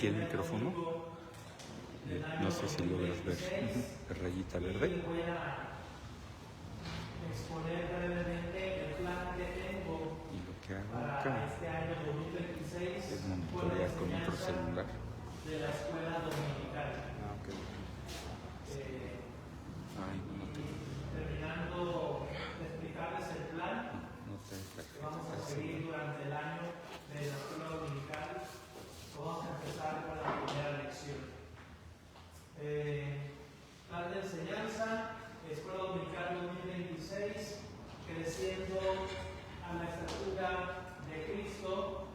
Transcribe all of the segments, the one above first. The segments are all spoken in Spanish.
aquí el micrófono. No sé si logras ver la rayita verde. Voy a exponer brevemente el plan que tengo Y lo que hago para acá este año 2026 es monitorear con otro celular. de la escuela dominical. Ah, ok. Ay, no te... Terminando de explicarles el plan No te que vamos a seguir durante el año de la escuela dominical, vamos a empezar con la primera lección. Plan de enseñanza, Escuela Dominical 2026, creciendo a la estatura de Cristo.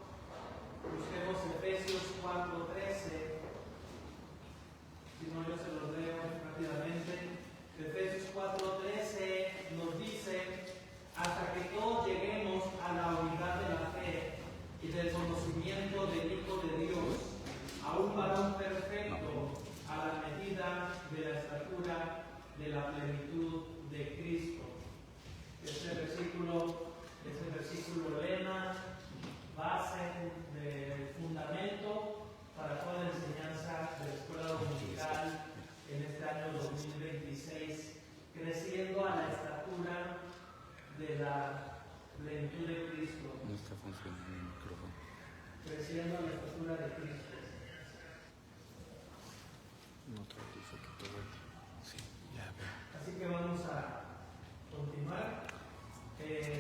Busquemos Efesios 4:13. Si no, yo se los leo rápidamente. Efesios 4:13 nos dice: hasta que todos lleguemos a la unidad de la fe y del conocimiento del Hijo de Dios, a un varón perfecto, a la medida de la estatura de la plenitud de Cristo. Este versículo es el versículo lema, base del fundamento para toda la enseñanza de la escuela dominical en este año 2026, creciendo a la estatura de la plenitud de Cristo. No está funcionando el micrófono. Creciendo a la estatura de Cristo. No trato un poquito verde. Sí, ya veo. Así que vamos a continuar.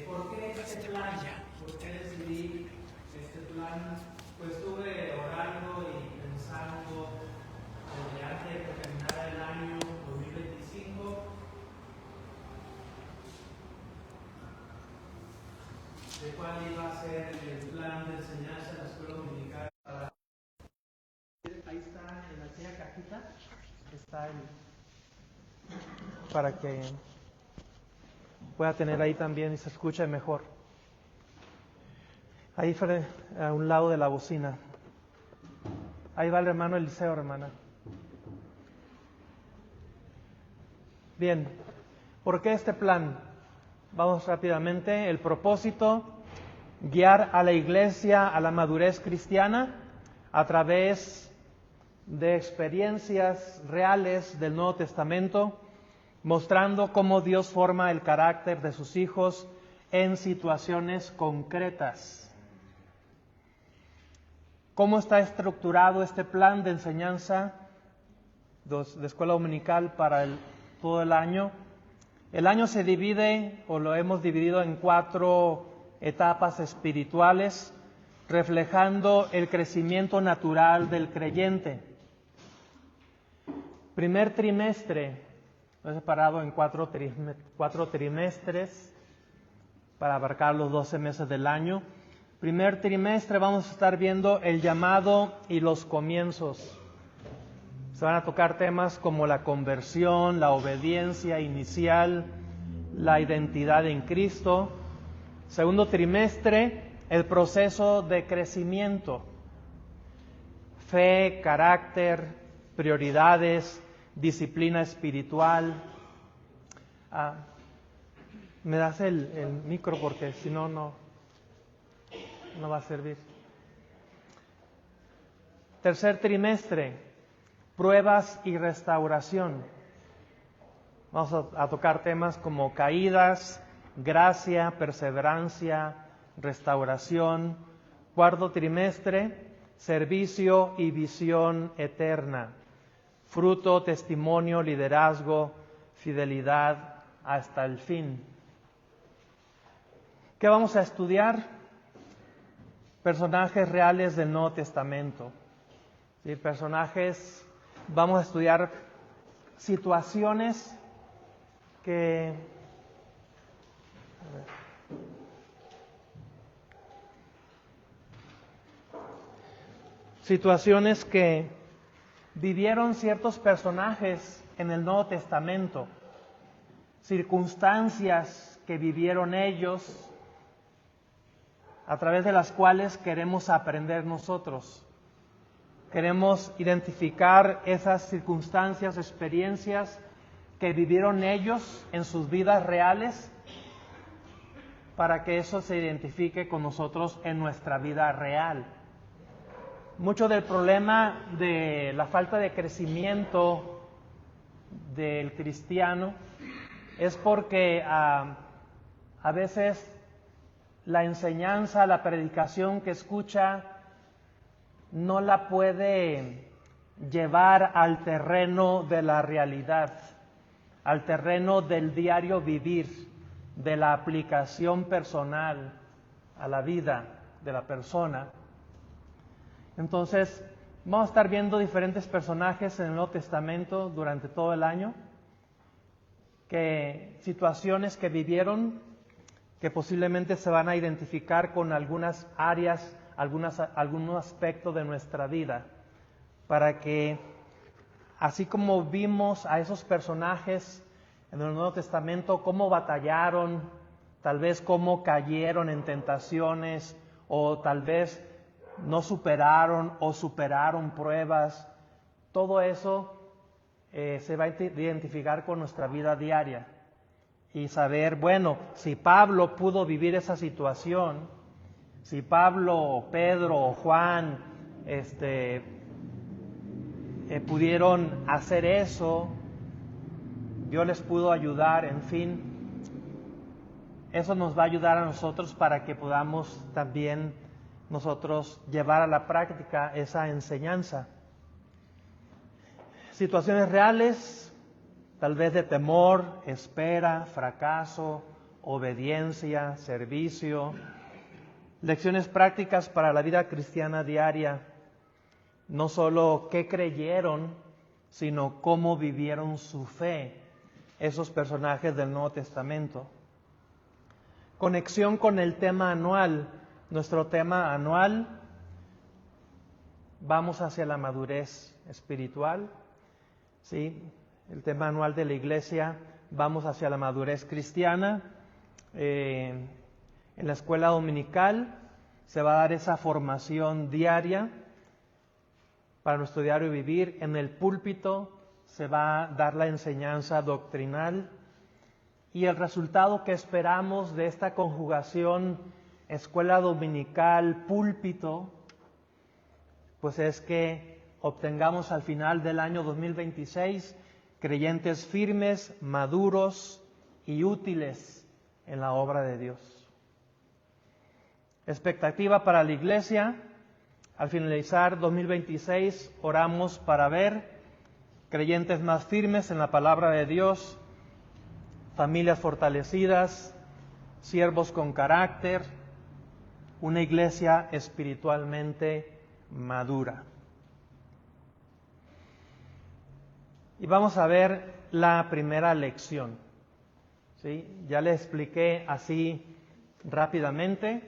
¿Por qué este plan? ¿Por qué decidí este plan? Pues estuve orando y pensando desde antes de que terminara el año 2025 de cuál iba a ser el plan de enseñanza de la escuela dominical. Ahí está en aquella cajita, está el, para que pueda tener ahí también y se escuche mejor. Ahí a un lado de la bocina. Ahí va el hermano Eliseo, hermana. Bien, ¿por qué este plan? Vamos rápidamente. El propósito: guiar a la iglesia a la madurez cristiana a través de experiencias reales del Nuevo Testamento, mostrando cómo Dios forma el carácter de sus hijos en situaciones concretas. ¿Cómo está estructurado este plan de enseñanza de escuela dominical para todo el año? El año se divide, o lo hemos dividido en 4 etapas espirituales, reflejando el crecimiento natural del creyente. Primer trimestre, lo he separado en 4 trimestres para abarcar los 12 meses del año. Primer trimestre vamos a estar viendo el llamado y los comienzos. Se van a tocar temas como la conversión, la obediencia inicial, la identidad en Cristo. Segundo trimestre, el proceso de crecimiento. Fe, carácter, prioridades, disciplina espiritual. ¿Me das el micro? Porque si no, no va a servir. Tercer trimestre, pruebas y restauración. Vamos a tocar temas como caídas, gracia, perseverancia, restauración. Cuarto trimestre, servicio y visión eterna. Fruto, testimonio, liderazgo, fidelidad hasta el fin. ¿Qué vamos a estudiar? Personajes reales del Nuevo Testamento. ¿Sí? Vamos a estudiar situaciones que vivieron ciertos personajes en el Nuevo Testamento, circunstancias que vivieron ellos, a través de las cuales queremos aprender nosotros. Queremos identificar esas circunstancias, experiencias que vivieron ellos en sus vidas reales, para que eso se identifique con nosotros en nuestra vida real. mucho del problema de la falta de crecimiento del cristiano es porque a veces la enseñanza, la predicación que escucha no la puede llevar al terreno de la realidad, al terreno del diario vivir, de la aplicación personal a la vida de la persona. Entonces, vamos a estar viendo diferentes personajes en el Nuevo Testamento durante todo el año, situaciones que vivieron, que posiblemente se van a identificar con algunas áreas, algún aspecto de nuestra vida, para que, así como vimos a esos personajes en el Nuevo Testamento, cómo batallaron, tal vez cómo cayeron en tentaciones, o tal vez no superaron o superaron pruebas, todo eso se va a identificar con nuestra vida diaria y saber, bueno, si Pablo pudo vivir esa situación, si Pablo, Pedro o Juan pudieron hacer eso, Dios les pudo ayudar, en fin, eso nos va a ayudar a nosotros para que podamos también nosotros llevar a la práctica esa enseñanza. Situaciones reales, tal vez de temor, espera, fracaso, obediencia, servicio. Lecciones prácticas para la vida cristiana diaria. No solo qué creyeron, sino cómo vivieron su fe esos personajes del Nuevo Testamento. Conexión con el tema anual. Nuestro tema anual, vamos hacia la madurez espiritual. ¿Sí? El tema anual de la iglesia, vamos hacia la madurez cristiana. En la escuela dominical se va a dar esa formación diaria para nuestro diario vivir. En el púlpito se va a dar la enseñanza doctrinal. Y el resultado que esperamos de esta conjugación escuela dominical, púlpito, pues es que obtengamos al final del año 2026 creyentes firmes, maduros y útiles en la obra de Dios. Expectativa para la iglesia. Al finalizar 2026 oramos para ver creyentes más firmes en la palabra de Dios, familias fortalecidas, siervos con carácter, una iglesia espiritualmente madura. Y vamos a ver la primera lección. ¿Sí? Ya les expliqué así rápidamente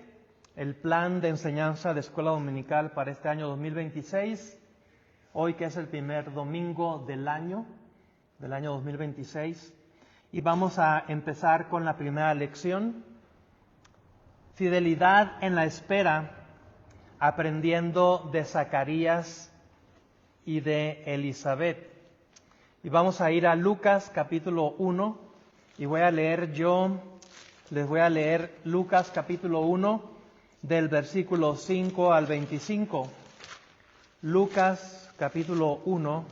el plan de enseñanza de escuela dominical para este año 2026. Hoy que es el primer domingo del año 2026. Y vamos a empezar con la primera lección. Fidelidad en la espera, aprendiendo de Zacarías y de Elizabeth. Y vamos a ir a Lucas capítulo 1 y les voy a leer Lucas capítulo 1 del versículo 5 al 25. Lucas capítulo 1.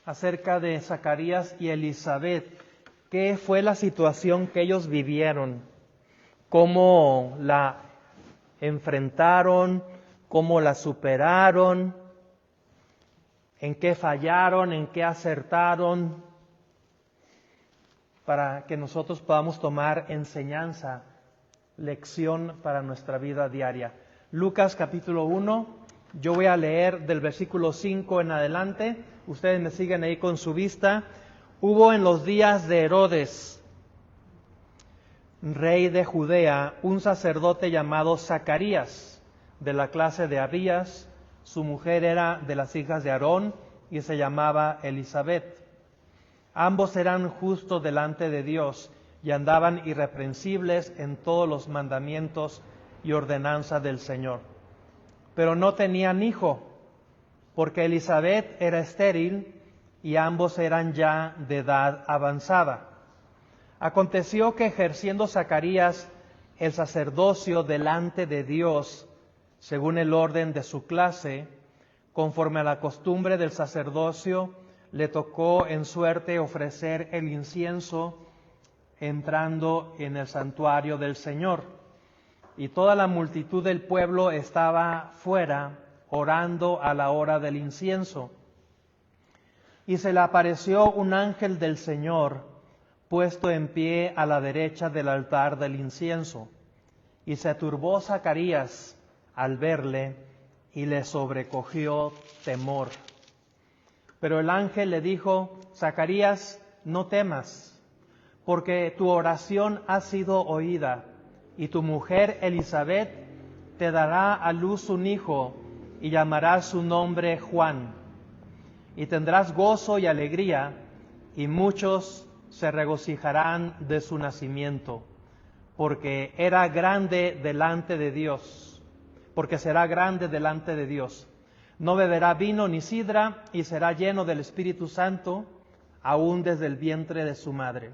Acerca de Zacarías y Elizabeth, qué fue la situación que ellos vivieron, cómo la enfrentaron, cómo la superaron, en qué fallaron, en qué acertaron, para que nosotros podamos tomar enseñanza, lección para nuestra vida diaria. Lucas capítulo 1, yo voy a leer del versículo 5 en adelante. Ustedes me siguen ahí con su vista. Hubo en los días de Herodes, rey de Judea, un sacerdote llamado Zacarías, de la clase de Abías. Su mujer era de las hijas de Aarón y se llamaba Elizabeth. Ambos eran justos delante de Dios y andaban irreprensibles en todos los mandamientos y ordenanzas del Señor. Pero no tenían hijo, porque Elizabeth era estéril y ambos eran ya de edad avanzada. Aconteció que ejerciendo Zacarías el sacerdocio delante de Dios, según el orden de su clase, conforme a la costumbre del sacerdocio, le tocó en suerte ofrecer el incienso entrando en el santuario del Señor. Y toda la multitud del pueblo estaba fuera orando a la hora del incienso. Y se le apareció un ángel del Señor, puesto en pie a la derecha del altar del incienso. Y se turbó Zacarías al verle, y le sobrecogió temor. Pero el ángel le dijo: Zacarías, no temas, porque tu oración ha sido oída, y tu mujer Elisabet te dará a luz un hijo, y llamarás su nombre Juan. Y tendrás gozo y alegría, y muchos se regocijarán de su nacimiento, porque era grande delante de Dios, porque será grande delante de Dios. No beberá vino ni sidra, y será lleno del Espíritu Santo, aún desde el vientre de su madre.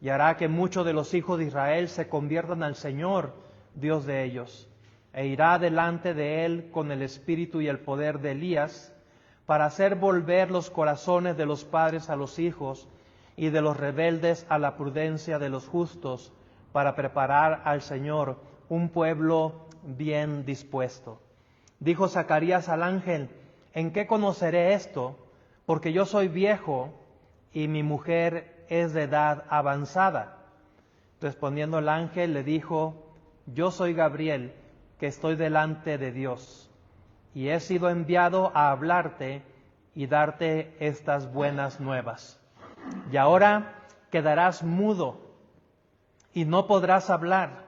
Y hará que muchos de los hijos de Israel se conviertan al Señor, Dios de ellos, e irá delante de él con el espíritu y el poder de Elías, para hacer volver los corazones de los padres a los hijos, y de los rebeldes a la prudencia de los justos, para preparar al Señor un pueblo bien dispuesto. Dijo Zacarías al ángel: ¿en qué conoceré esto? Porque yo soy viejo y mi mujer es de edad avanzada. Respondiendo el ángel le dijo: yo soy Gabriel, que estoy delante de Dios, y he sido enviado a hablarte y darte estas buenas nuevas. Y ahora quedarás mudo y no podrás hablar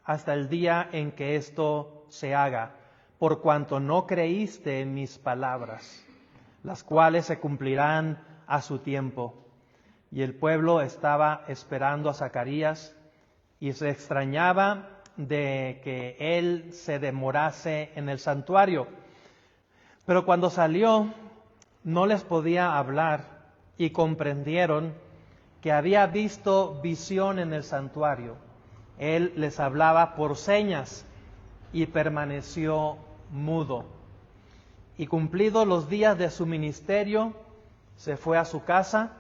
hasta el día en que esto se haga, por cuanto no creíste en mis palabras, las cuales se cumplirán a su tiempo. Y el pueblo estaba esperando a Zacarías y se extrañaba de que él se demorase en el santuario. Pero cuando salió, no les podía hablar, y comprendieron que había visto visión en el santuario. Él les hablaba por señas y permaneció mudo. Y cumplidos los días de su ministerio, se fue a su casa.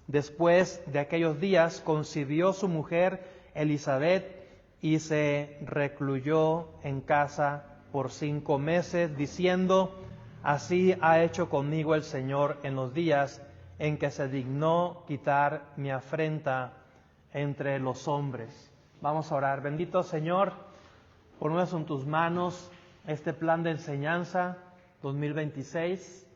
Después de aquellos días concibió su mujer Elisabet y se recluyó en casa por 5 meses, diciendo: así ha hecho conmigo el Señor en los días en que se dignó quitar mi afrenta entre los hombres. Vamos a orar. Bendito Señor, ponemos en tus manos este plan de enseñanza 2026,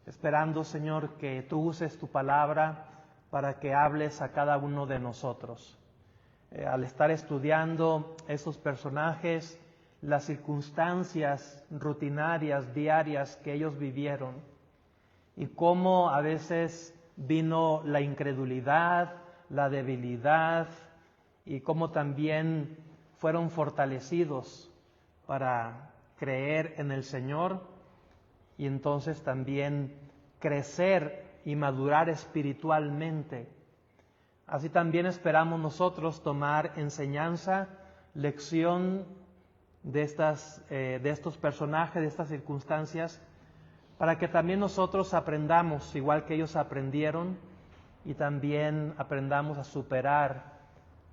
esperando, Señor, que tú uses tu palabra para que hables a cada uno de nosotros. Al estar estudiando estos personajes, las circunstancias rutinarias, diarias que ellos vivieron, y cómo a veces vino la incredulidad, la debilidad, y cómo también fueron fortalecidos para creer en el Señor, y entonces también crecer y madurar espiritualmente. Así también esperamos nosotros tomar enseñanza, lección de estos personajes, de estas circunstancias, para que también nosotros aprendamos, igual que ellos aprendieron, y también aprendamos a superar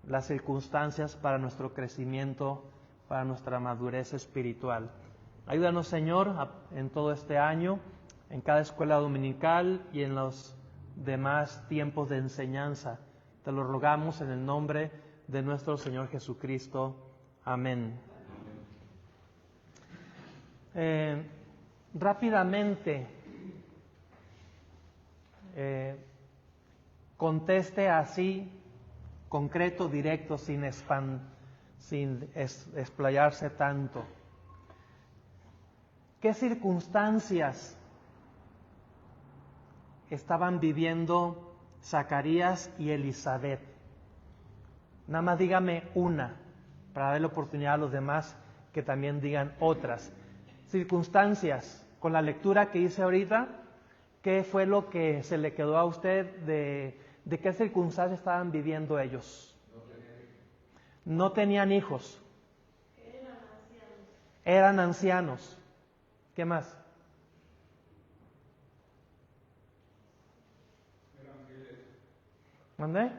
las circunstancias para nuestro crecimiento, para nuestra madurez espiritual. Ayúdanos, Señor, en todo este año, en cada escuela dominical y en los demás tiempos de enseñanza. Te lo rogamos en el nombre de nuestro Señor Jesucristo. Amén. Rápidamente, conteste así, concreto, directo, sin explayarse tanto. ¿Qué circunstancias estaban viviendo Zacarías y Elisabet? Nada más dígame una, para darle oportunidad a los demás que también digan otras. Circunstancias, con la lectura que hice ahorita, ¿qué fue lo que se le quedó a usted de qué circunstancias estaban viviendo ellos? no tenían hijos. Eran ancianos. ¿Qué más? ¿Dónde?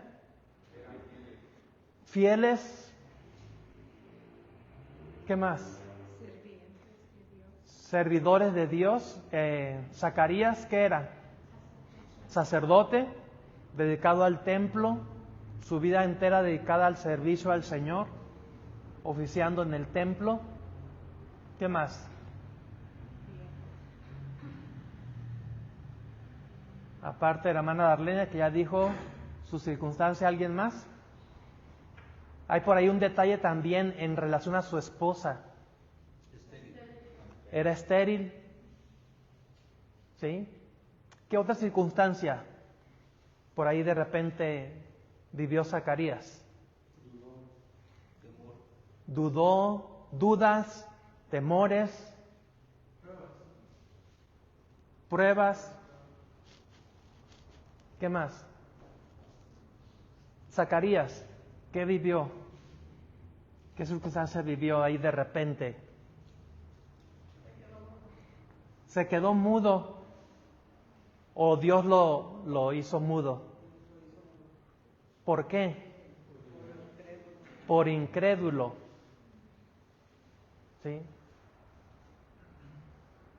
Fieles. ¿Qué más? Servidores de Dios. Zacarías, ¿qué era? Sacerdote, dedicado al templo, su vida entera dedicada al servicio al Señor, oficiando en el templo. ¿Qué más? Aparte de la hermana Darlene, que ya dijo su circunstancia, ¿alguien más? Hay por ahí un detalle también en relación a su esposa. Era estéril. ¿Sí? ¿Qué otra circunstancia por ahí de repente vivió Zacarías? Dudó, dudas, temores, pruebas. ¿Qué más? Zacarías, ¿qué vivió? ¿Qué circunstancia vivió ahí de repente? Se quedó mudo. ¿O Dios lo hizo mudo? ¿Por qué? Por incrédulo. ¿Sí?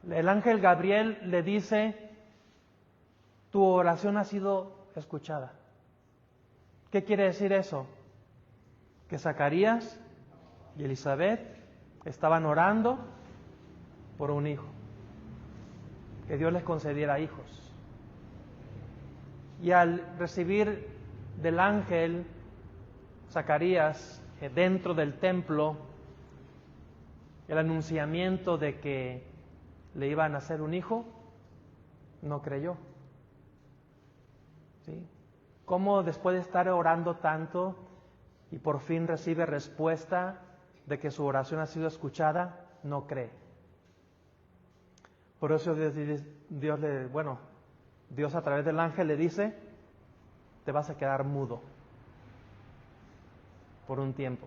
El ángel Gabriel le dice, tu oración ha sido escuchada. ¿Qué quiere decir eso? Que Zacarías y Elizabeth estaban orando por un hijo. Que Dios les concediera hijos. Y al recibir del ángel Zacarías dentro del templo el anunciamiento de que le iba a nacer un hijo, no creyó. ¿Sí? ¿Cómo después de estar orando tanto y por fin recibe respuesta de que su oración ha sido escuchada? No cree. Por eso Dios a través del ángel le dice, te vas a quedar mudo por un tiempo.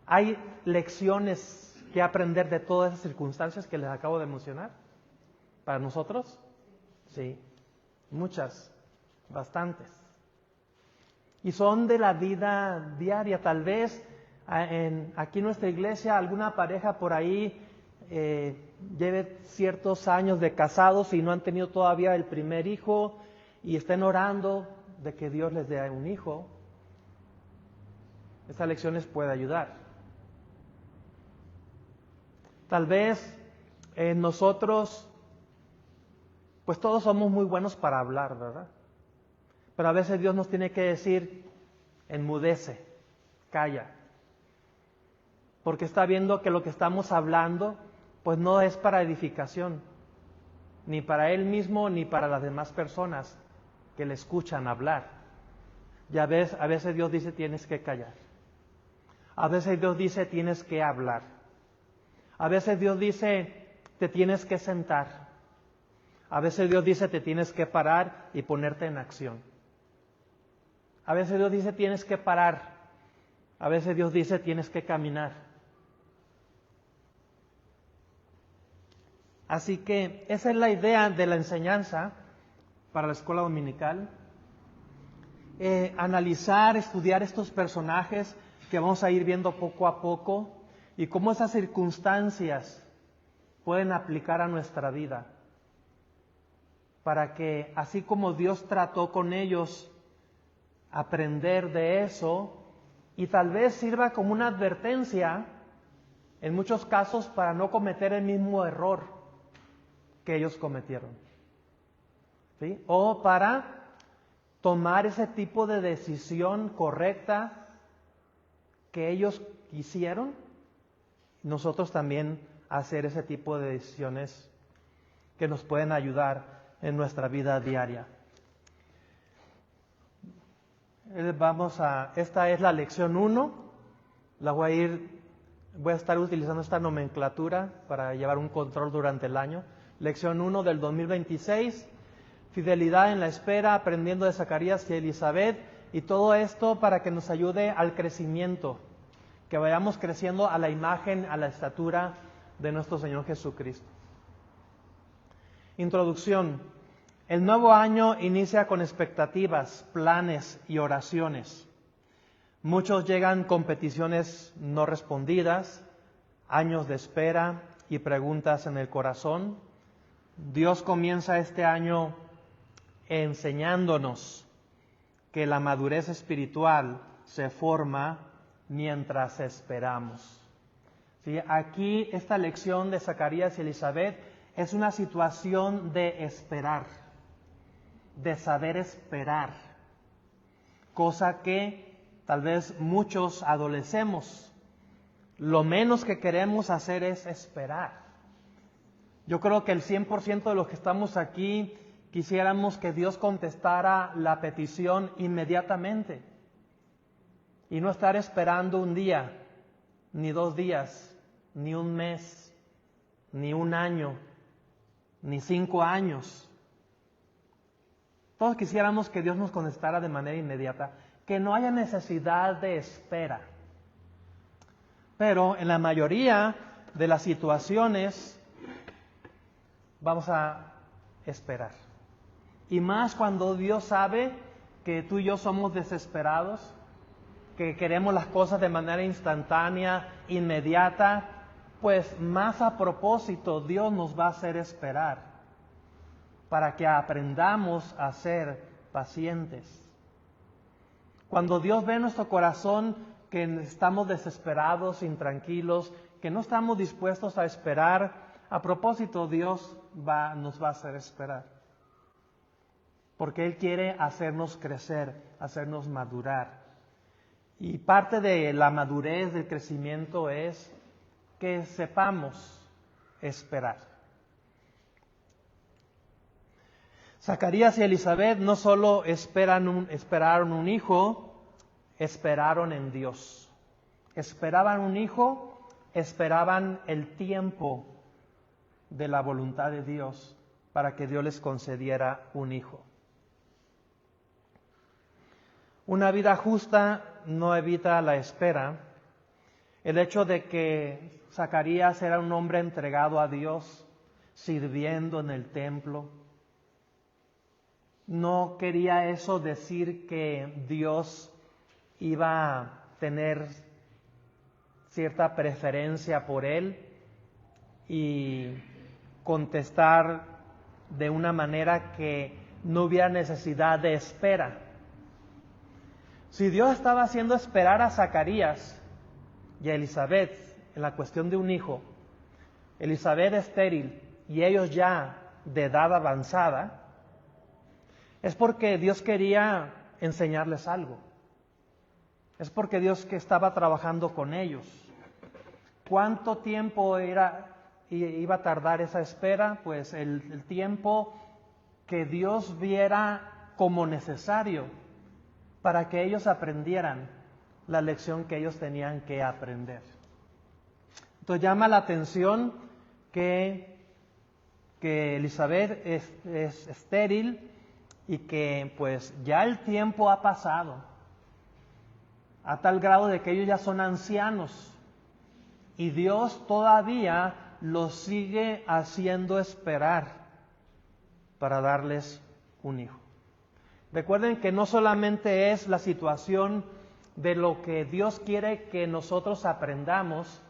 ¿Hay lecciones que aprender de todas esas circunstancias que les acabo de mencionar para nosotros? Sí, muchas, bastantes. Y son de la vida diaria. Tal vez aquí en nuestra iglesia alguna pareja por ahí lleve ciertos años de casados y no han tenido todavía el primer hijo y estén orando de que Dios les dé un hijo. Esta lección les puede ayudar. Tal vez nosotros, pues todos somos muy buenos para hablar, ¿verdad? Pero a veces Dios nos tiene que decir, enmudece, calla. Porque está viendo que lo que estamos hablando pues no es para edificación, ni para Él mismo, ni para las demás personas que le escuchan hablar. Y a veces Dios dice, tienes que callar. A veces Dios dice, tienes que hablar. A veces Dios dice, te tienes que sentar. A veces Dios dice, te tienes que parar y ponerte en acción. A veces Dios dice, tienes que parar. A veces Dios dice, tienes que caminar. Así que esa es la idea de la enseñanza para la escuela dominical. Analizar, estudiar estos personajes que vamos a ir viendo poco a poco y cómo esas circunstancias pueden aplicar a nuestra vida. Para que así como Dios trató con ellos, aprender de eso y tal vez sirva como una advertencia en muchos casos para no cometer el mismo error que ellos cometieron. ¿Sí? O para tomar ese tipo de decisión correcta que ellos quisieron, nosotros también hacer ese tipo de decisiones que nos pueden ayudar en nuestra vida diaria. Esta es la lección 1. Voy a estar utilizando esta nomenclatura para llevar un control durante el año. Lección 1 del 2026, fidelidad en la espera, aprendiendo de Zacarías y Elizabeth. Y todo esto para que nos ayude al crecimiento, que vayamos creciendo a la imagen, a la estatura de nuestro Señor Jesucristo. Introducción. El nuevo año inicia con expectativas, planes y oraciones. Muchos llegan con peticiones no respondidas, años de espera y preguntas en el corazón. Dios comienza este año enseñándonos que la madurez espiritual se forma mientras esperamos. ¿Sí? Aquí esta lección de Zacarías y Elizabeth es una situación de esperar, de saber esperar, cosa que tal vez muchos adolecemos. Lo menos que queremos hacer es esperar. Yo creo que el 100% de los que estamos aquí quisiéramos que Dios contestara la petición inmediatamente y no estar esperando un día, ni 2 días, ni un mes, ni un año, ni 5 años. Todos quisiéramos que Dios nos contestara de manera inmediata, que no haya necesidad de espera. Pero en la mayoría de las situaciones vamos a esperar. Y más cuando Dios sabe que tú y yo somos desesperados, que queremos las cosas de manera instantánea, inmediata, pues más a propósito Dios nos va a hacer esperar para que aprendamos a ser pacientes. Cuando Dios ve en nuestro corazón que estamos desesperados, intranquilos, que no estamos dispuestos a esperar, a propósito Dios nos va a hacer esperar. Porque Él quiere hacernos crecer, hacernos madurar. Y parte de la madurez, del crecimiento es que sepamos esperar. Zacarías y Elizabeth no solo esperaron un hijo, esperaron en Dios. Esperaban un hijo, esperaban el tiempo de la voluntad de Dios para que Dios les concediera un hijo. Una vida justa no evita la espera. El hecho de que Zacarías era un hombre entregado a Dios, sirviendo en el templo, no quería eso decir que Dios iba a tener cierta preferencia por él y contestar de una manera que no hubiera necesidad de espera. Si Dios estaba haciendo esperar a Zacarías y a Elizabeth en la cuestión de un hijo, Elizabeth estéril y ellos ya de edad avanzada, es porque Dios quería enseñarles algo. Es porque Dios que estaba trabajando con ellos. ¿Cuánto tiempo iba a tardar esa espera? Pues el tiempo que Dios viera como necesario para que ellos aprendieran la lección que ellos tenían que aprender. Entonces llama la atención que Elizabeth es estéril y que pues ya el tiempo ha pasado a tal grado de que ellos ya son ancianos y Dios todavía los sigue haciendo esperar para darles un hijo. Recuerden que no solamente es la situación de lo que Dios quiere que nosotros aprendamos,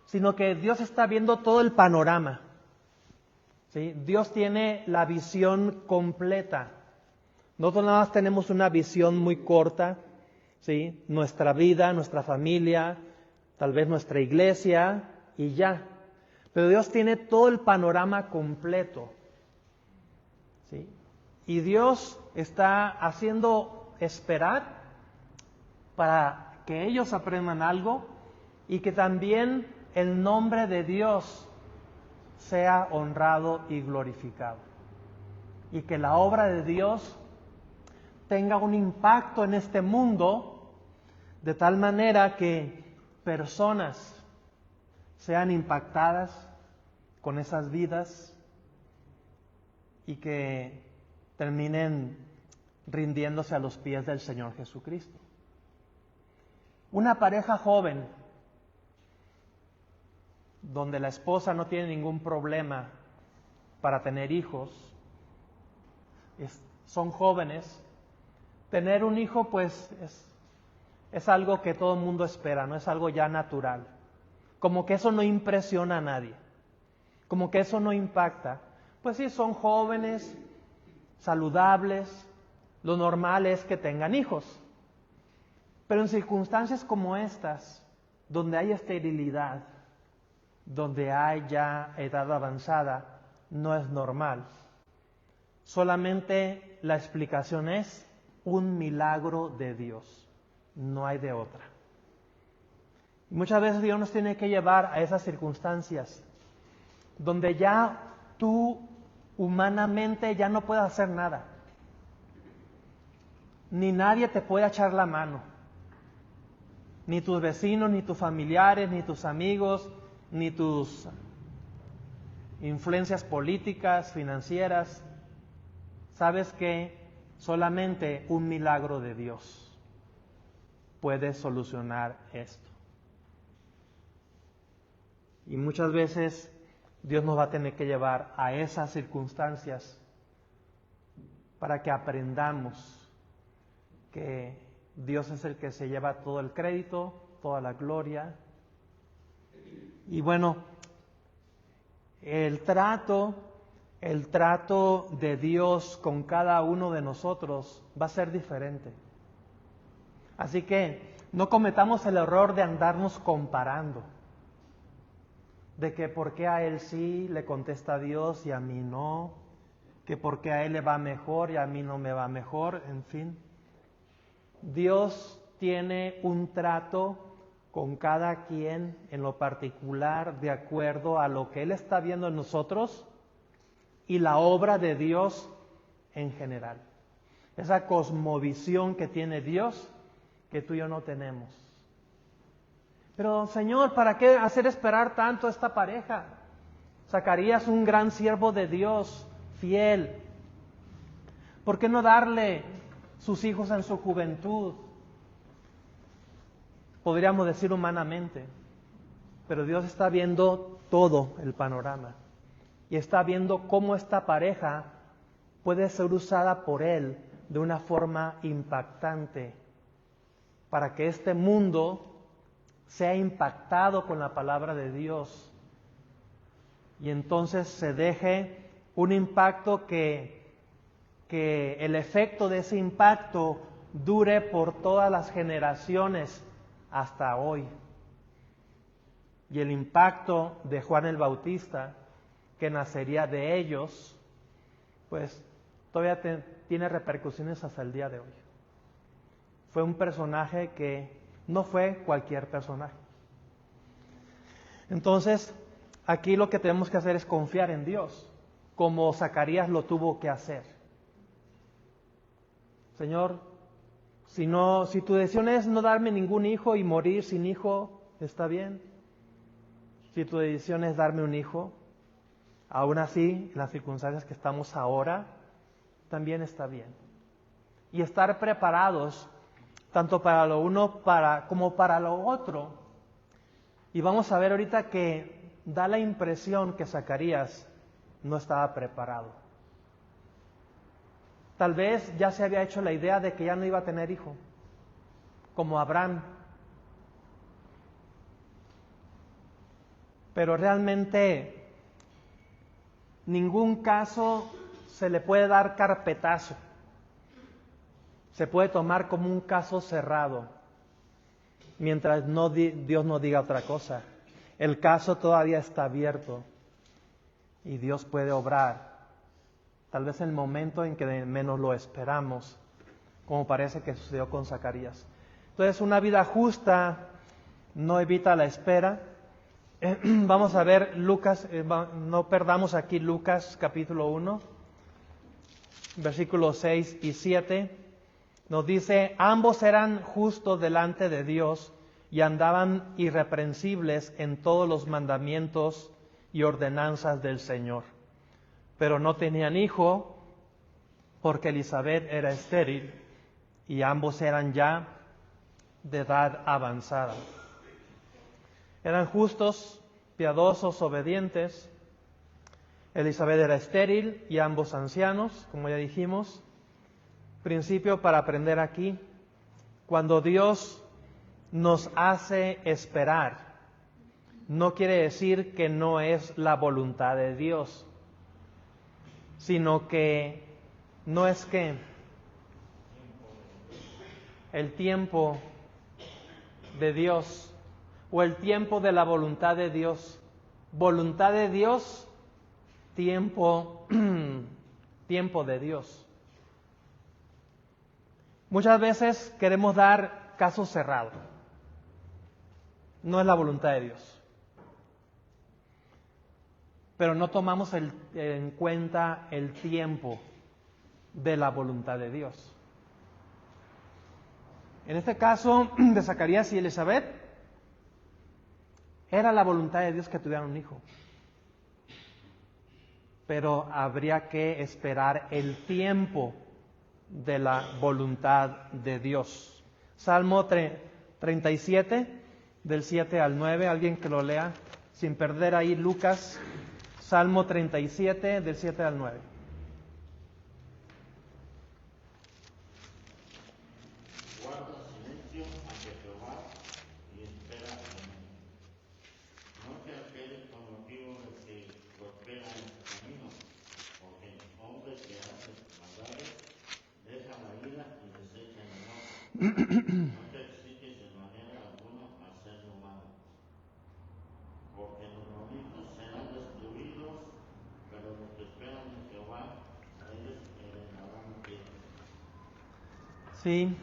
sino que Dios está viendo todo el panorama. ¿Sí? Dios tiene la visión completa. Nosotros nada más tenemos una visión muy corta, ¿sí? Nuestra vida, nuestra familia, tal vez nuestra iglesia y ya. Pero Dios tiene todo el panorama completo. ¿Sí? Y Dios está haciendo esperar para que ellos aprendan algo y que también el nombre de Dios sea honrado y glorificado. Y que la obra de Dios tenga un impacto en este mundo de tal manera que personas sean impactadas con esas vidas y que terminen rindiéndose a los pies del Señor Jesucristo. Una pareja joven, donde la esposa no tiene ningún problema para tener hijos, son jóvenes, tener un hijo pues es algo que todo el mundo espera, no es algo ya natural. Como que eso no impresiona a nadie, como que eso no impacta. Pues sí, son jóvenes, saludables, lo normal es que tengan hijos. Pero en circunstancias como estas, donde hay esterilidad, donde hay ya edad avanzada, no es normal. Solamente la explicación es un milagro de Dios, no hay de otra. Muchas veces Dios nos tiene que llevar a esas circunstancias, donde ya tú humanamente ya no puedes hacer nada, ni nadie te puede echar la mano, ni tus vecinos, ni tus familiares, ni tus amigos, ni tus influencias políticas, financieras. Sabes que solamente un milagro de Dios puede solucionar esto. Y muchas veces Dios nos va a tener que llevar a esas circunstancias para que aprendamos que Dios es el que se lleva todo el crédito, toda la gloria. Y bueno, el trato de Dios con cada uno de nosotros va a ser diferente. Así que no cometamos el error de andarnos comparando, de que por qué a él sí le contesta a Dios y a mí no, que por qué a él le va mejor y a mí no me va mejor, en fin. Dios tiene un trato con cada quien en lo particular de acuerdo a lo que Él está viendo en nosotros y la obra de Dios en general. Esa cosmovisión que tiene Dios que tú y yo no tenemos. Pero Señor, ¿para qué hacer esperar tanto a esta pareja? Zacarías, un gran siervo de Dios, fiel. ¿Por qué no darle sus hijos en su juventud? Podríamos decir humanamente, pero Dios está viendo todo el panorama y está viendo cómo esta pareja puede ser usada por Él de una forma impactante para que este mundo sea impactado con la palabra de Dios y entonces se deje un impacto que el efecto de ese impacto dure por todas las generaciones hasta hoy. Y el impacto de Juan el Bautista, que nacería de ellos, pues todavía tiene repercusiones hasta el día de hoy. Fue un personaje que no fue cualquier personaje. Entonces, aquí lo que tenemos que hacer es confiar en Dios, como Zacarías lo tuvo que hacer. Señor, si tu decisión es no darme ningún hijo y morir sin hijo, está bien. Si tu decisión es darme un hijo, aún así, en las circunstancias que estamos ahora, también está bien. Y estar preparados, tanto para lo uno como para lo otro. Y vamos a ver ahorita que da la impresión que Zacarías no estaba preparado. Tal vez ya se había hecho la idea de que ya no iba a tener hijo, como Abraham. Pero realmente ningún caso se le puede dar carpetazo. Se puede tomar como un caso cerrado, mientras Dios no diga otra cosa. El caso todavía está abierto y Dios puede obrar. Tal vez en el momento en que menos lo esperamos, como parece que sucedió con Zacarías. Entonces, una vida justa no evita la espera. Vamos a ver Lucas, no perdamos aquí Lucas capítulo 1, versículos 6 y 7. Nos dice, ambos eran justos delante de Dios y andaban irreprensibles en todos los mandamientos y ordenanzas del Señor. Pero no tenían hijo porque Elizabeth era estéril y ambos eran ya de edad avanzada. Eran justos, piadosos, obedientes. Elizabeth era estéril y ambos ancianos, como ya dijimos. Principio para aprender aquí: cuando Dios nos hace esperar, no quiere decir que no es la voluntad de Dios, sino que no es que el tiempo de Dios o el tiempo de la voluntad de Dios. Voluntad de Dios, tiempo de Dios. Muchas veces queremos dar caso cerrado. No es la voluntad de Dios. Pero no tomamos en cuenta el tiempo de la voluntad de Dios. En este caso de Zacarías y Elizabeth, era la voluntad de Dios que tuvieran un hijo. Pero habría que esperar el tiempo de la voluntad de Dios. Salmo 37, del 7 al 9, alguien que lo lea, sin perder ahí Lucas. Salmo 37, del 7 al 9. Guarda silencio ante Jehová y espera en él. No te alteres con motivo de que prospera en su camino, porque el hombre que hace maldades deja la ira y desecha el enojo. No te excites de manera alguna al ser humano, porque los malditos serán destruidos, pero los que esperan en Jehová, a ellos heredarán la tierra. Sí.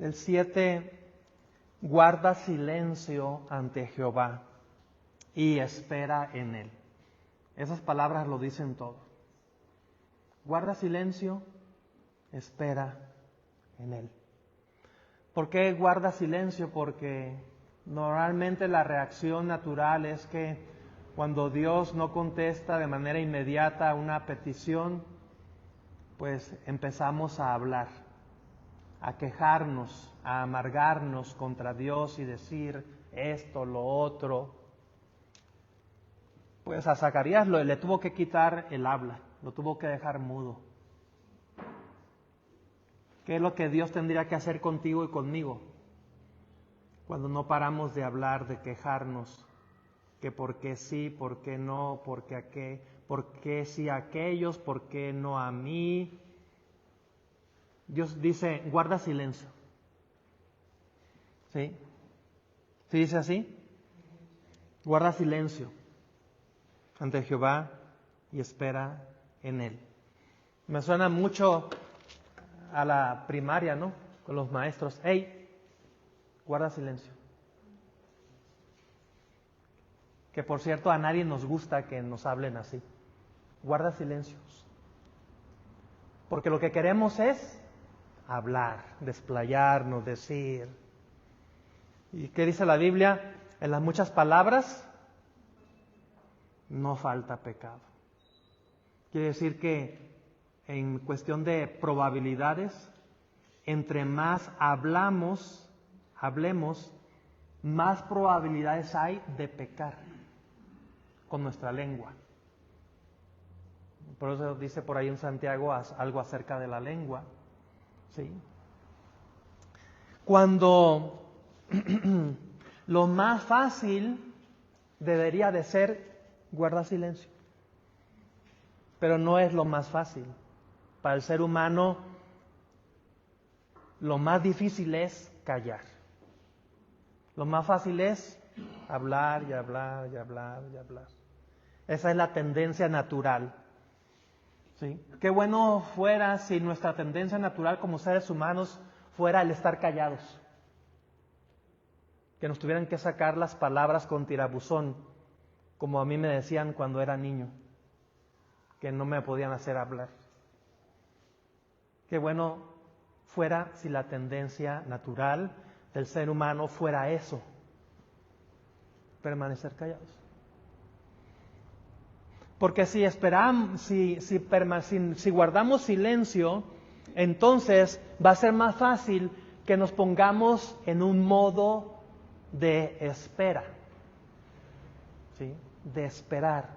El 7, guarda silencio ante Jehová y espera en él. Esas palabras lo dicen todo. Guarda silencio, espera en él. ¿Por qué guarda silencio? Porque normalmente la reacción natural es que cuando Dios no contesta de manera inmediata a una petición, pues empezamos a hablar, a quejarnos, a amargarnos contra Dios y decir esto, lo otro. Pues a Zacarías le tuvo que quitar el habla, lo tuvo que dejar mudo. ¿Qué es lo que Dios tendría que hacer contigo y conmigo? Cuando no paramos de hablar, de quejarnos, que por qué sí, por qué no, por qué sí a aquellos, por qué no a mí. Dios dice, guarda silencio. ¿Sí? ¿Sí dice así? Guarda silencio ante Jehová y espera en él. Me suena mucho a la primaria, ¿no? Con los maestros. ¡Ey! Guarda silencio. Que por cierto a nadie nos gusta que nos hablen así. Guarda silencios. Porque lo que queremos es hablar, desplayarnos, decir. ¿Y qué dice la Biblia? En las muchas palabras no falta pecado. Quiere decir que en cuestión de probabilidades, entre más hablemos, más probabilidades hay de pecar con nuestra lengua. Por eso dice por ahí en Santiago algo acerca de la lengua. ¿Sí? Cuando lo más fácil debería de ser guardar silencio. Pero no es lo más fácil. Para el ser humano, lo más difícil es callar. Lo más fácil es hablar y hablar y hablar y hablar. Esa es la tendencia natural. ¿Sí? Qué bueno fuera si nuestra tendencia natural como seres humanos fuera el estar callados. Que nos tuvieran que sacar las palabras con tirabuzón, como a mí me decían cuando era niño, que no me podían hacer hablar. Qué bueno fuera si la tendencia natural del ser humano fuera eso, permanecer callados. Porque si esperamos, si guardamos silencio, entonces va a ser más fácil que nos pongamos en un modo de espera, ¿sí? De esperar.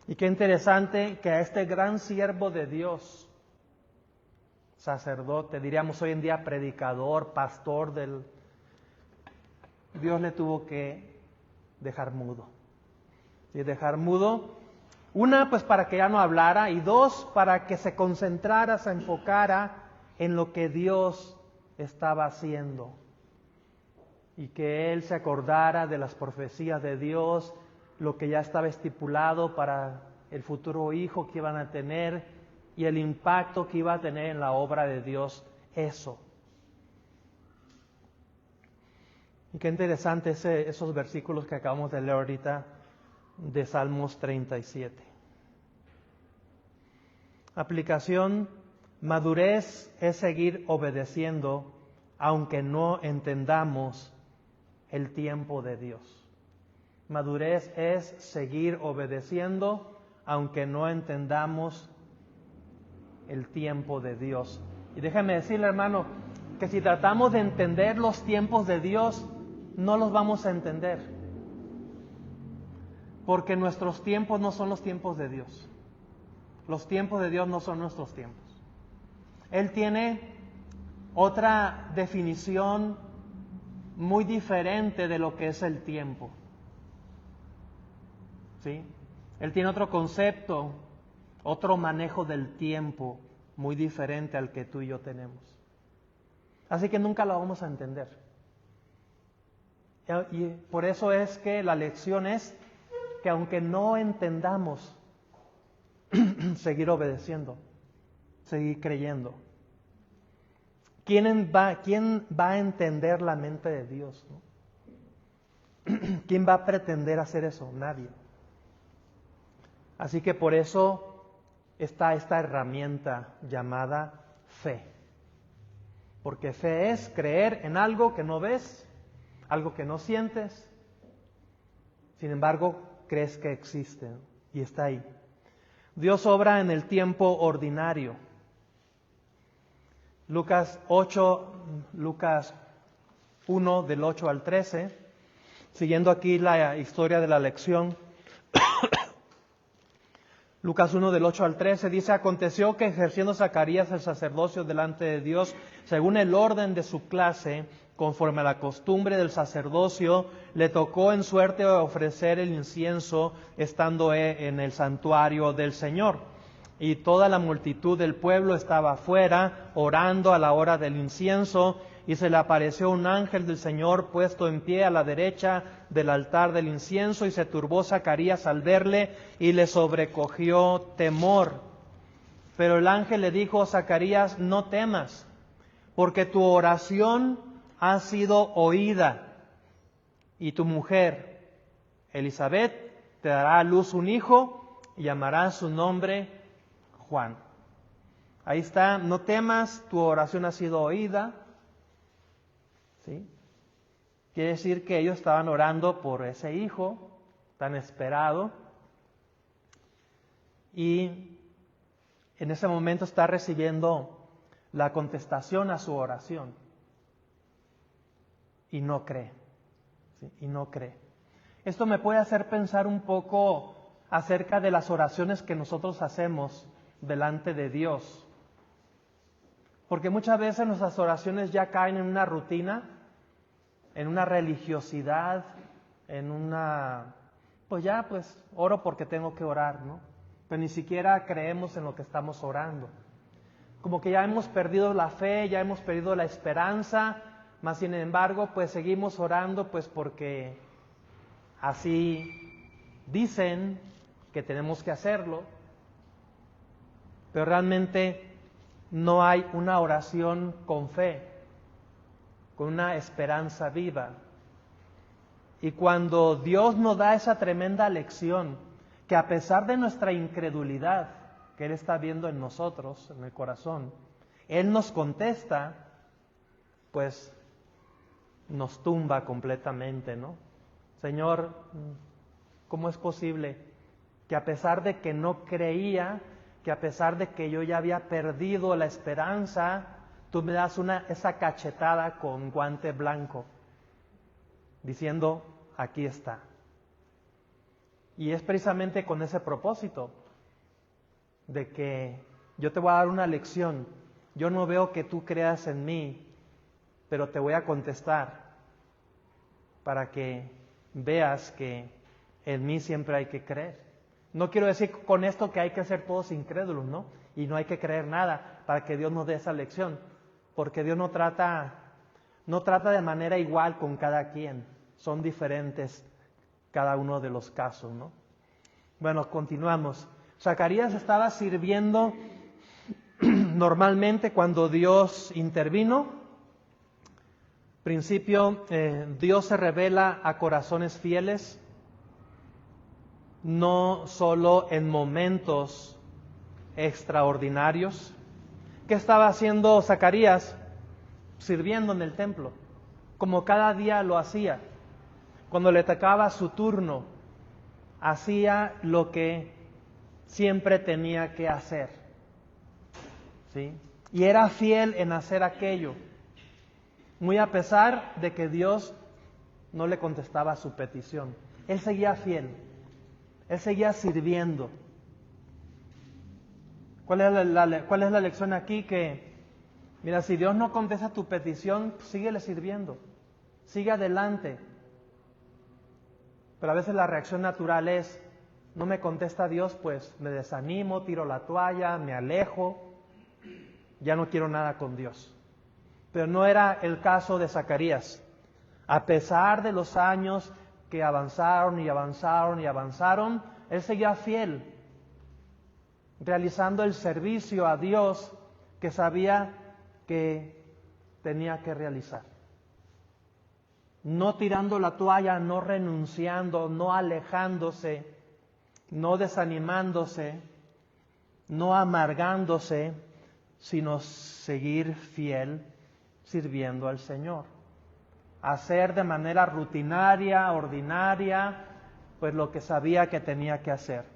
Y qué interesante que a este gran siervo de Dios, sacerdote, diríamos hoy en día predicador, pastor Dios le tuvo que dejar mudo. Y dejar mudo, una, pues para que ya no hablara, y dos, para que se concentrara, se enfocara en lo que Dios estaba haciendo. Y que él se acordara de las profecías de Dios, lo que ya estaba estipulado para el futuro hijo que iban a tener y el impacto que iba a tener en la obra de Dios, eso. Y qué interesante esos versículos que acabamos de leer ahorita de Salmos 37. Aplicación: madurez es seguir obedeciendo aunque no entendamos el tiempo de Dios. Madurez es seguir obedeciendo aunque no entendamos el tiempo de Dios. Y déjame decirle, hermano, que si tratamos de entender los tiempos de Dios, no los vamos a entender. Porque nuestros tiempos no son los tiempos de Dios. Los tiempos de Dios no son nuestros tiempos. Él tiene otra definición muy diferente de lo que es el tiempo. ¿Sí? Él tiene otro concepto, otro manejo del tiempo muy diferente al que tú y yo tenemos. Así que nunca lo vamos a entender. Y por eso es que la lección es que aunque no entendamos, seguir obedeciendo, seguir creyendo. ¿Quién va a entender la mente de Dios, ¿no? ¿Quién va a pretender hacer eso? Nadie. Así que por eso está esta herramienta llamada fe. Porque fe es creer en algo que no ves, algo que no sientes, sin embargo crees que existe y está ahí. Dios obra en el tiempo ordinario. Lucas 1 del 8 al 13, siguiendo aquí la historia de la lección. Lucas 1 del 8 al 13 dice: aconteció que ejerciendo Zacarías el sacerdocio delante de Dios, según el orden de su clase, conforme a la costumbre del sacerdocio, le tocó en suerte ofrecer el incienso estando en el santuario del Señor. Y toda la multitud del pueblo estaba afuera, orando a la hora del incienso, y se le apareció un ángel del Señor puesto en pie a la derecha del altar del incienso, y se turbó Zacarías al verle, y le sobrecogió temor. Pero el ángel le dijo: Zacarías, no temas, porque tu oración ha sido oída, y tu mujer, Elizabeth, te dará a luz un hijo, y llamará su nombre Juan. Ahí está: no temas, tu oración ha sido oída. ¿Sí? Quiere decir que ellos estaban orando por ese hijo tan esperado, y en ese momento está recibiendo la contestación a su oración y no cree. ¿Sí? Y no cree. Esto me puede hacer pensar un poco acerca de las oraciones que nosotros hacemos delante de Dios. Porque muchas veces nuestras oraciones ya caen en una rutina, en una religiosidad, en una, pues oro porque tengo que orar, ¿no? Pero ni siquiera creemos en lo que estamos orando. Como que ya hemos perdido la fe, ya hemos perdido la esperanza, mas sin embargo, pues seguimos orando, pues porque así dicen que tenemos que hacerlo. Pero realmente no hay una oración con fe, con una esperanza viva. Y cuando Dios nos da esa tremenda lección, que a pesar de nuestra incredulidad que Él está viendo en nosotros, en el corazón, Él nos contesta, pues nos tumba completamente, ¿no? Señor, ¿Cómo es posible que a pesar de que no creía, que a pesar de que yo ya había perdido la esperanza, tú me das esa cachetada con guante blanco, diciendo, aquí está? Y es precisamente con ese propósito, de que yo te voy a dar una lección. Yo no veo que tú creas en mí, pero te voy a contestar para que veas que en mí siempre hay que creer. No quiero decir con esto que hay que ser todos incrédulos, ¿no? Y no hay que creer nada para que Dios nos dé esa lección, porque Dios no trata de manera igual con cada quien. Son diferentes cada uno de los casos, ¿no? Bueno, continuamos. Zacarías estaba sirviendo normalmente cuando Dios intervino. Principio, Dios se revela a corazones fieles, no solo en momentos extraordinarios. ¿Qué estaba haciendo Zacarías? Sirviendo en el templo, como cada día lo hacía. Cuando le tocaba su turno, hacía lo que siempre tenía que hacer, ¿sí? Y era fiel en hacer aquello, muy a pesar de que Dios no le contestaba su petición. Él seguía fiel, él seguía sirviendo. ¿Cuál es la lección aquí? Que, mira, si Dios no contesta tu petición, síguele sirviendo, sigue adelante. Pero a veces la reacción natural es, no me contesta Dios, pues me desanimo, tiro la toalla, me alejo, ya no quiero nada con Dios. Pero no era el caso de Zacarías. A pesar de los años que avanzaron y avanzaron y avanzaron, él seguía fiel, realizando el servicio a Dios que sabía que tenía que realizar. No tirando la toalla, no renunciando, no alejándose, no desanimándose, no amargándose, sino seguir fiel sirviendo al Señor. Hacer de manera rutinaria, ordinaria, pues lo que sabía que tenía que hacer.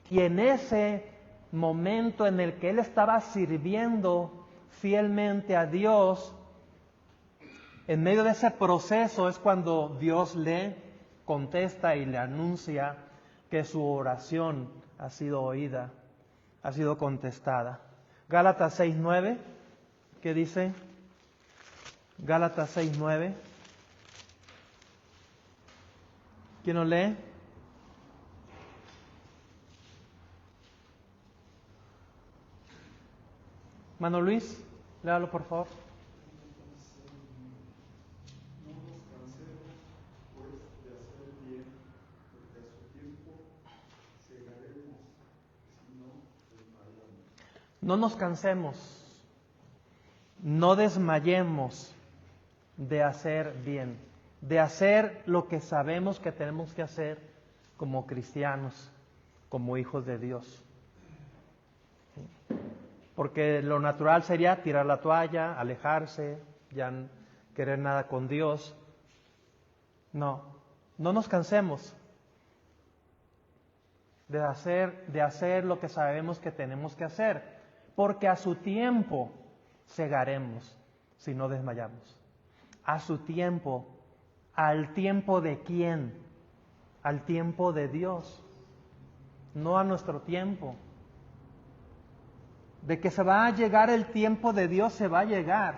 Y en ese momento en el que él estaba sirviendo fielmente a Dios, en medio de ese proceso es cuando Dios le contesta y le anuncia que su oración ha sido oída, ha sido contestada. Gálatas 6:9, ¿qué dice? Gálatas 6:9. ¿Quién lo lee? Mano Luis, léalo por favor. No nos cansemos, no desmayemos de hacer bien, de hacer lo que sabemos que tenemos que hacer como cristianos, como hijos de Dios. Porque lo natural sería tirar la toalla, alejarse, ya no querer nada con Dios. No nos cansemos de hacer lo que sabemos que tenemos que hacer. Porque a su tiempo segaremos si no desmayamos. A su tiempo. ¿Al tiempo de quién? Al tiempo de Dios. No a nuestro tiempo. De que se va a llegar el tiempo de Dios, se va a llegar.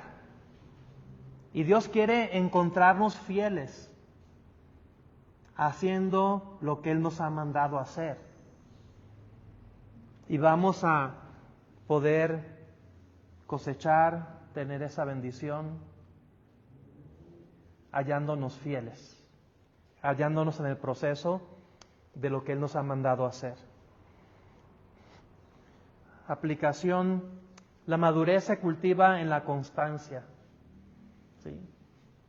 Y Dios quiere encontrarnos fieles, haciendo lo que Él nos ha mandado hacer. Y vamos a poder cosechar, tener esa bendición, hallándonos fieles, hallándonos en el proceso de lo que Él nos ha mandado hacer. Aplicación: la madurez se cultiva en la constancia. ¿Sí?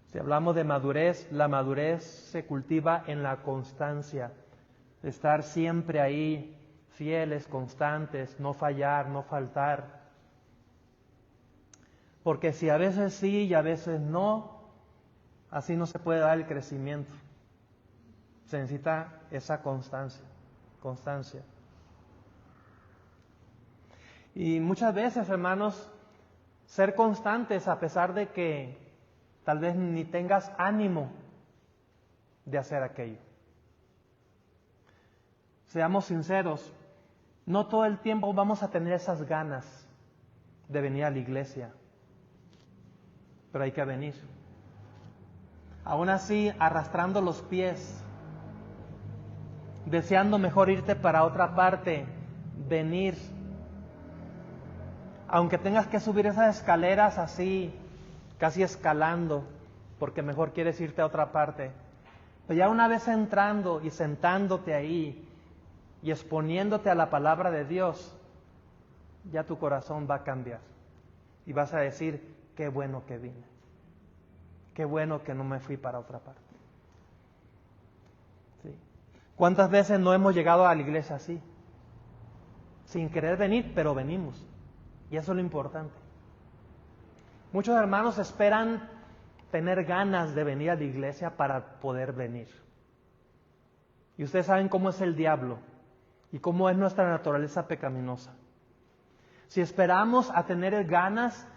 Si hablamos de madurez, la madurez se cultiva en la constancia, estar siempre ahí, fieles, constantes, no fallar, no faltar. Porque si a veces sí y a veces no, así no se puede dar el crecimiento. Se necesita esa constancia. Y muchas veces, hermanos, ser constantes a pesar de que tal vez ni tengas ánimo de hacer aquello. Seamos sinceros, no todo el tiempo vamos a tener esas ganas de venir a la iglesia, pero hay que venir. Aún así, arrastrando los pies, deseando mejor irte para otra parte, venir. Aunque tengas que subir esas escaleras así, casi escalando, porque mejor quieres irte a otra parte. Pero ya una vez entrando y sentándote ahí y exponiéndote a la palabra de Dios, ya tu corazón va a cambiar. Y vas a decir, qué bueno que vine. Qué bueno que no me fui para otra parte. ¿Sí? ¿Cuántas veces no hemos llegado a la iglesia así? Sin querer venir, pero venimos. Y eso es lo importante. Muchos hermanos esperan tener ganas de venir a la iglesia para poder venir. Y ustedes saben cómo es el diablo y cómo es nuestra naturaleza pecaminosa. Si esperamos a tener ganas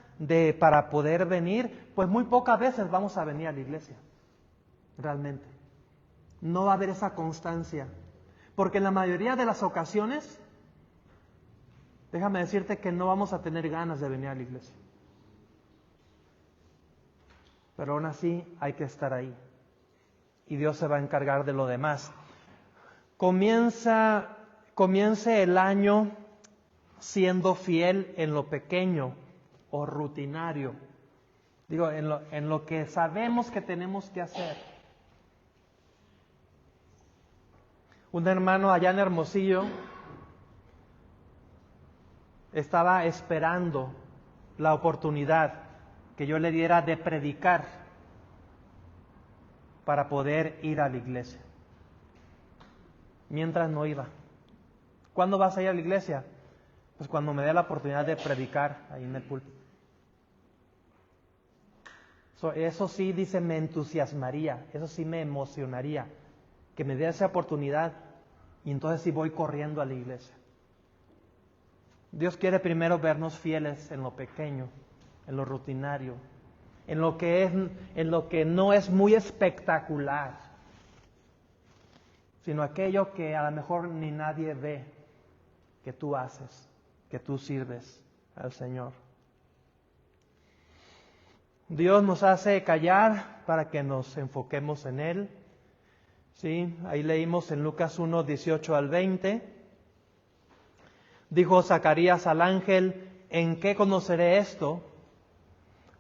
para poder venir, pues muy pocas veces vamos a venir a la iglesia. Realmente. No va a haber esa constancia. Porque en la mayoría de las ocasiones, déjame decirte que no vamos a tener ganas de venir a la iglesia. Pero aún así hay que estar ahí. Y Dios se va a encargar de lo demás. Comience el año siendo fiel en lo pequeño o rutinario. Digo, en lo que sabemos que tenemos que hacer. Un hermano allá en Hermosillo estaba esperando la oportunidad que yo le diera de predicar para poder ir a la iglesia. Mientras no iba. ¿Cuándo vas a ir a la iglesia? Pues cuando me dé la oportunidad de predicar ahí en el púlpito. Eso sí, dice, me entusiasmaría, eso sí me emocionaría, que me dé esa oportunidad y entonces sí voy corriendo a la iglesia. Dios quiere primero vernos fieles en lo pequeño, en lo rutinario, en lo que no es muy espectacular, sino aquello que a lo mejor ni nadie ve que tú haces, que tú sirves al Señor. Dios nos hace callar para que nos enfoquemos en Él. ¿Sí? Ahí leímos en Lucas 1, 18 al 20. Dijo Zacarías al ángel, ¿en qué conoceré esto?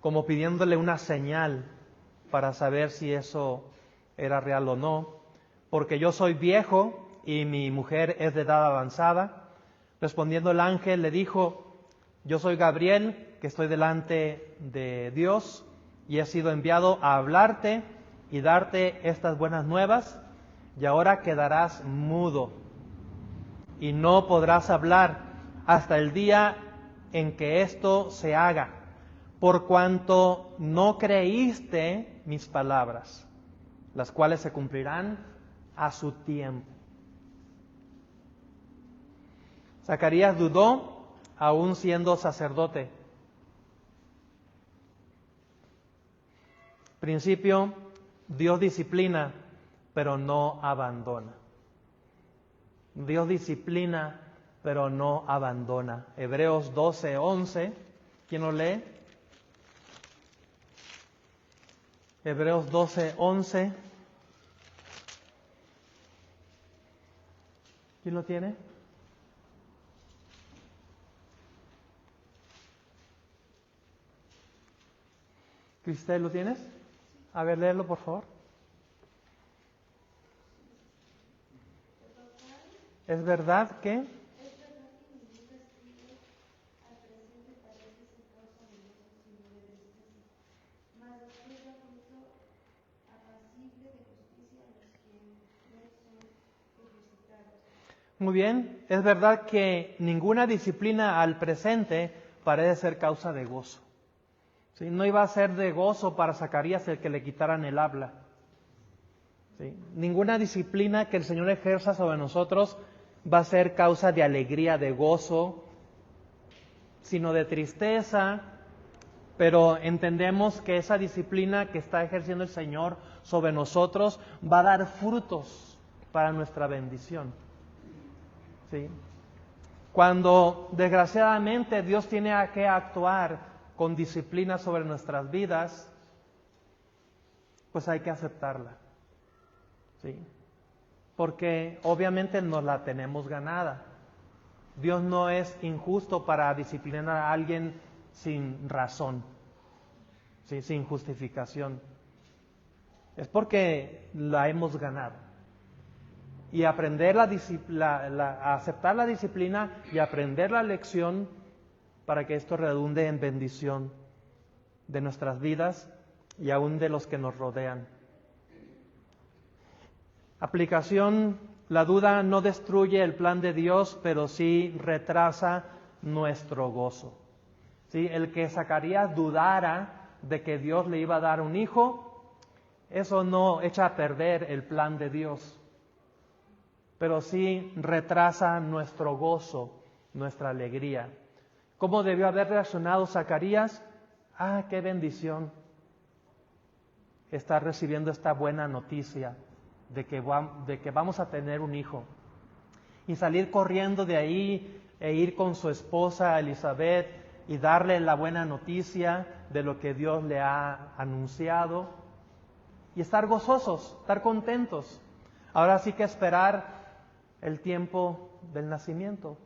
Como pidiéndole una señal para saber si eso era real o no. Porque yo soy viejo y mi mujer es de edad avanzada. Respondiendo el ángel le dijo, yo soy Gabriel, que estoy delante de Dios y he sido enviado a hablarte y darte estas buenas nuevas, y ahora quedarás mudo y no podrás hablar hasta el día en que esto se haga, por cuanto no creíste mis palabras, las cuales se cumplirán a su tiempo. Zacarías dudó, aún siendo sacerdote. Principio, Dios disciplina, pero no abandona. Dios disciplina, pero no abandona. Hebreos 12:11, ¿quién lo lee? Hebreos 12:11. ¿Quién lo tiene? Cristel, ¿lo tienes? A ver, léelo, por favor. ¿Es verdad que? Muy bien, es verdad que ninguna disciplina al presente parece ser causa de gozo. ¿Sí? No iba a ser de gozo para Zacarías el que le quitaran el habla. ¿sí? Ninguna disciplina que el Señor ejerza sobre nosotros va a ser causa de alegría, de gozo, sino de tristeza, pero entendemos que esa disciplina que está ejerciendo el Señor sobre nosotros va a dar frutos para nuestra bendición. ¿Sí? Cuando desgraciadamente Dios tiene que actuar con disciplina sobre nuestras vidas, pues hay que aceptarla. ¿Sí? Porque obviamente nos la tenemos ganada. Dios no es injusto para disciplinar a alguien sin razón, ¿sí? Sin justificación. Es porque la hemos ganado. Y aprender a aceptar la disciplina y aprender la lección para que esto redunde en bendición de nuestras vidas y aún de los que nos rodean. Aplicación: la duda no destruye el plan de Dios, pero sí retrasa nuestro gozo. ¿Sí? El que Zacarías dudara de que Dios le iba a dar un hijo, eso no echa a perder el plan de Dios, pero sí retrasa nuestro gozo, nuestra alegría. ¿Cómo debió haber reaccionado Zacarías? ¡Ah, qué bendición! Estar recibiendo esta buena noticia de que vamos a tener un hijo. Y salir corriendo de ahí e ir con su esposa Elizabeth y darle la buena noticia de lo que Dios le ha anunciado. Y estar gozosos, estar contentos. Ahora sí que esperar el tiempo del nacimiento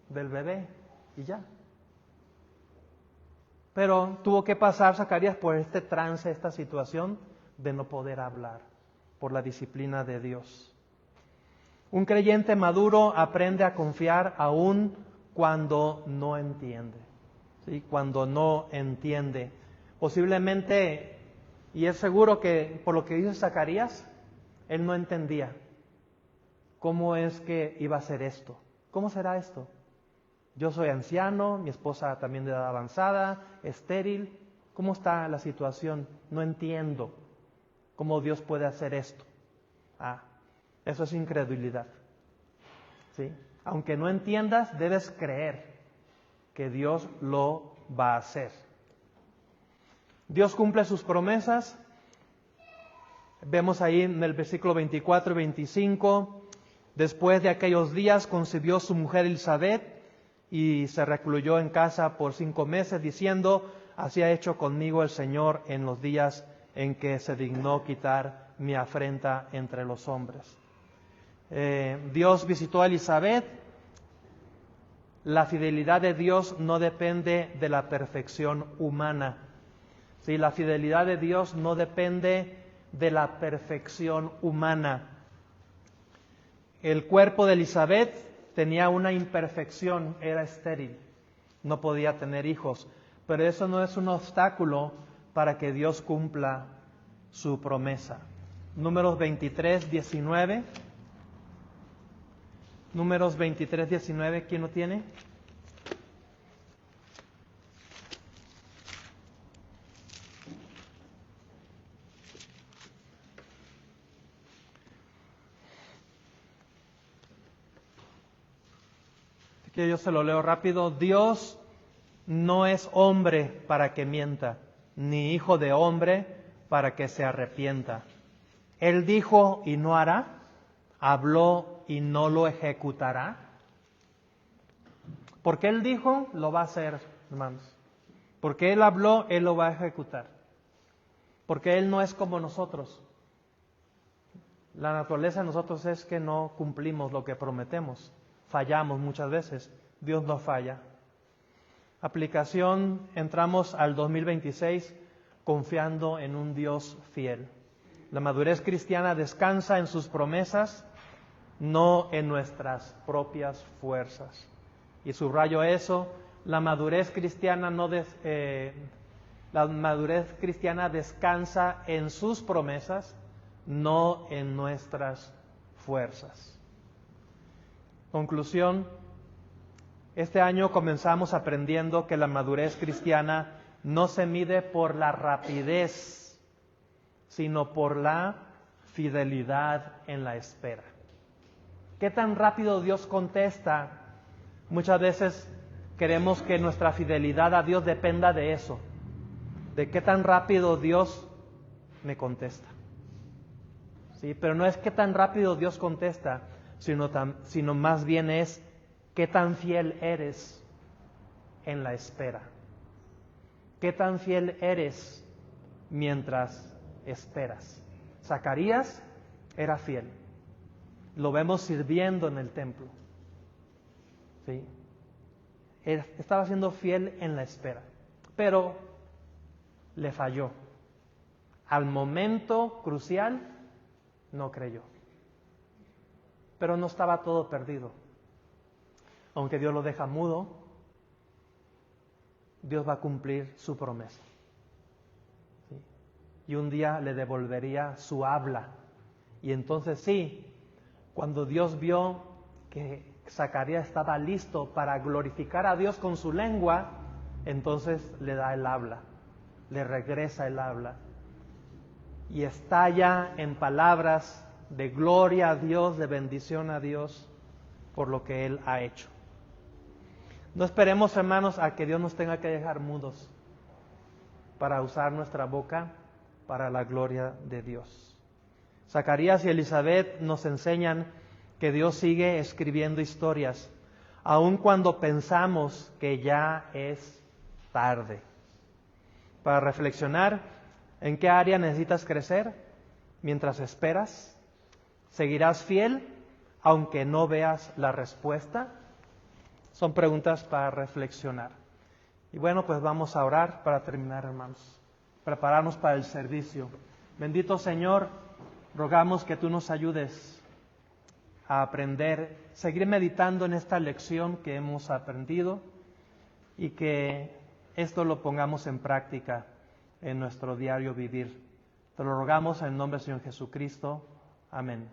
del bebé y ya. Pero tuvo que pasar Zacarías por este trance, esta situación de no poder hablar, por la disciplina de Dios. Un creyente maduro aprende a confiar aún cuando no entiende. ¿Sí? Cuando no entiende. Posiblemente, y es seguro que por lo que dice Zacarías, él no entendía cómo es que iba a ser esto. ¿Cómo será esto? Yo soy anciano, mi esposa también de edad avanzada, estéril. ¿Cómo está la situación? No entiendo cómo Dios puede hacer esto. Eso es incredulidad. ¿Sí? Aunque no entiendas, debes creer que Dios lo va a hacer. Dios cumple sus promesas. Vemos ahí en el versículo 24 y 25, después de aquellos días concibió su mujer Elizabeth y se recluyó en casa por 5 meses, diciendo: así ha hecho conmigo el Señor en los días en que se dignó quitar mi afrenta entre los hombres. Dios visitó a Elizabeth. La fidelidad de Dios no depende de la perfección humana. ¿Sí? La fidelidad de Dios no depende de la perfección humana. El cuerpo de Elizabeth tenía una imperfección, era estéril, no podía tener hijos, pero eso no es un obstáculo para que Dios cumpla su promesa. Números 23, 19. Números 23, 19, ¿quién lo tiene? Que yo se lo leo rápido. Dios no es hombre para que mienta, ni hijo de hombre para que se arrepienta. Él dijo y no hará, habló y no lo ejecutará. Porque Él dijo, lo va a hacer, hermanos. Porque Él habló, Él lo va a ejecutar. Porque Él no es como nosotros. La naturaleza de nosotros es que no cumplimos lo que prometemos. Fallamos muchas veces. Dios no falla. Aplicación: entramos al 2026 confiando en un Dios fiel. La madurez cristiana descansa en sus promesas, no en nuestras propias fuerzas. Y subrayo eso: la madurez cristiana descansa en sus promesas, no en nuestras fuerzas. Conclusión: este año comenzamos aprendiendo que la madurez cristiana no se mide por la rapidez, sino por la fidelidad en la espera. ¿Qué tan rápido Dios contesta? Muchas veces queremos que nuestra fidelidad a Dios dependa de eso, de qué tan rápido Dios me contesta. ¿Sí? Pero no es qué tan rápido Dios contesta, sino más bien es qué tan fiel eres en la espera. ¿Qué tan fiel eres mientras esperas? Zacarías era fiel. Lo vemos sirviendo en el templo. ¿Sí? Él estaba siendo fiel en la espera, pero le falló. Al momento crucial, no creyó. Pero no estaba todo perdido. Aunque Dios lo deja mudo, Dios va a cumplir su promesa. ¿Sí? Y un día le devolvería su habla. Y entonces sí, cuando Dios vio que Zacarías estaba listo para glorificar a Dios con su lengua, entonces le da el habla, le regresa el habla. Y estalla en palabras de gloria a Dios, de bendición a Dios por lo que Él ha hecho. No esperemos, hermanos, a que Dios nos tenga que dejar mudos para usar nuestra boca para la gloria de Dios. Zacarías y Elizabeth nos enseñan que Dios sigue escribiendo historias, aun cuando pensamos que ya es tarde. Para reflexionar, ¿en qué área necesitas crecer mientras esperas? ¿Seguirás fiel aunque no veas la respuesta? Son preguntas para reflexionar. Y bueno, pues vamos a orar para terminar, hermanos. Prepararnos para el servicio. Bendito Señor, rogamos que tú nos ayudes a aprender, seguir meditando en esta lección que hemos aprendido y que esto lo pongamos en práctica en nuestro diario vivir. Te lo rogamos en el nombre del Señor Jesucristo. Amén.